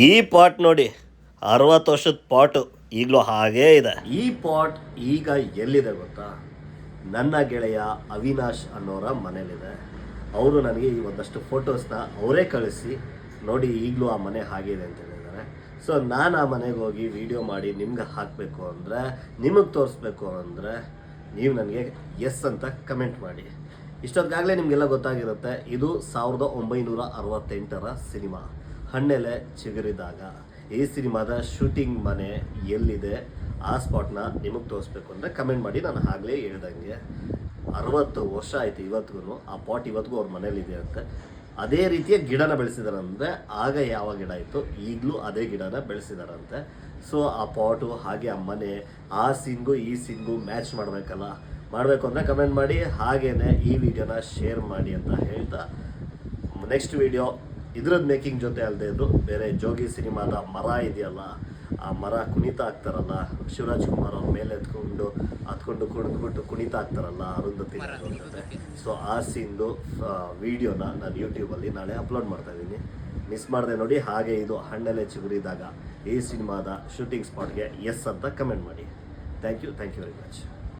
ಈ ಪಾಟ್ ನೋಡಿ, 60 ವರ್ಷದ ಪಾಟು ಈಗಲೂ ಹಾಗೇ ಇದೆ. ಈ ಪಾಟ್ ಈಗ ಎಲ್ಲಿದೆ ಗೊತ್ತಾ? ನನ್ನ ಗೆಳೆಯ ಅವಿನಾಶ್ ಅನ್ನೋರ ಮನೇಲಿದೆ. ಅವರು ನನಗೆ ಈ ಒಂದಷ್ಟು ಫೋಟೋಸ್ನ ಅವರೇ ಕಳಿಸಿ ನೋಡಿ ಈಗಲೂ ಆ ಮನೆ ಹಾಗಿದೆ ಅಂತ ಹೇಳಿದ್ದಾರೆ. ಸೊ ನಾನು ಆ ಮನೆಗೆ ಹೋಗಿ ವಿಡಿಯೋ ಮಾಡಿ ನಿಮ್ಗೆ ಹಾಕಬೇಕು ಅಂದರೆ, ನಿಮಗೆ ತೋರಿಸ್ಬೇಕು ಅಂದರೆ ನೀವು ನನಗೆ ಎಸ್ ಅಂತ ಕಮೆಂಟ್ ಮಾಡಿ. ಇಷ್ಟೊತ್ತಾಗಲೇ ನಿಮಗೆಲ್ಲ ಗೊತ್ತಾಗಿರುತ್ತೆ, ಇದು 1968ರ ಸಿನಿಮಾ ಹಣ್ಣೆಲೆ ಚಿಗುರಿದಾಗ. ಈ ಸಿನಿಮಾದ ಶೂಟಿಂಗ್ ಮನೆ ಎಲ್ಲಿದೆ, ಆ ಸ್ಪಾಟ್ನ ನಿಮಗೆ ತೋರಿಸ್ಬೇಕು ಅಂದರೆ ಕಮೆಂಟ್ ಮಾಡಿ. ನಾನು ಆಗಲೇ ಹೇಳ್ದಂಗೆ 60 ವರ್ಷ ಆಯಿತು ಇವತ್ತಿಗೂ. ಆ ಪಾಟ್ ಇವತ್ತಿಗೂ ಅವ್ರ ಮನೇಲಿದೆ ಅಂತೆ. ಅದೇ ರೀತಿಯ ಗಿಡನ ಬೆಳೆಸಿದಾರಂದರೆ, ಆಗ ಯಾವ ಗಿಡ ಇತ್ತು ಈಗಲೂ ಅದೇ ಗಿಡನ ಬೆಳೆಸಿದಾರಂತೆ. ಸೊ ಆ ಪಾಟು ಹಾಗೆ ಆ ಮನೆ, ಆ ಸೀನ್ಗೂ ಈ ಸೀನ್ಗೂ ಮ್ಯಾಚ್ ಮಾಡಬೇಕು ಅಂದರೆ ಕಮೆಂಟ್ ಮಾಡಿ. ಹಾಗೇನೆ ಈ ವಿಡಿಯೋನ ಶೇರ್ ಮಾಡಿ ಅಂತ ಹೇಳ್ತಾ, ನೆಕ್ಸ್ಟ್ ವಿಡಿಯೋ ಇದ್ರದ್ದು ಮೇಕಿಂಗ್ ಜೊತೆ ಅಲ್ಲದೆ ಇದ್ದು ಬೇರೆ ಜೋಗಿ ಸಿನಿಮಾದ ಮರ ಇದೆಯಲ್ಲ, ಆ ಮರ ಕುಣಿತಾ ಆಗ್ತಾರಲ್ಲ, ಶಿವರಾಜ್ ಕುಮಾರ್ ಅವ್ರ ಮೇಲೆ ಹತ್ಕೊಂಡು ಕುಣಿದ್ಬಿಟ್ಟು ಕುಣಿತಾ ಆಗ್ತಾರಲ್ಲ ಅರುಂಧತಿ ಜೊತೆ. ಸೊ ಆ ಸೀನ್ದು ವಿಡಿಯೋನ ನಾನು ಯೂಟ್ಯೂಬಲ್ಲಿ ನಾಳೆ ಅಪ್ಲೋಡ್ ಮಾಡ್ತಾ ಇದ್ದೀನಿ, ಮಿಸ್ ಮಾಡಿದೆ ನೋಡಿ. ಹಾಗೆ ಇದು ಹಣ್ಣೆಲೆ ಚಿಗುರಿದಾಗ ಈ ಸಿನಿಮಾದ ಶೂಟಿಂಗ್ ಸ್ಪಾಟ್ಗೆ ಎಸ್ ಅಂತ ಕಮೆಂಟ್ ಮಾಡಿ. Thank you very much.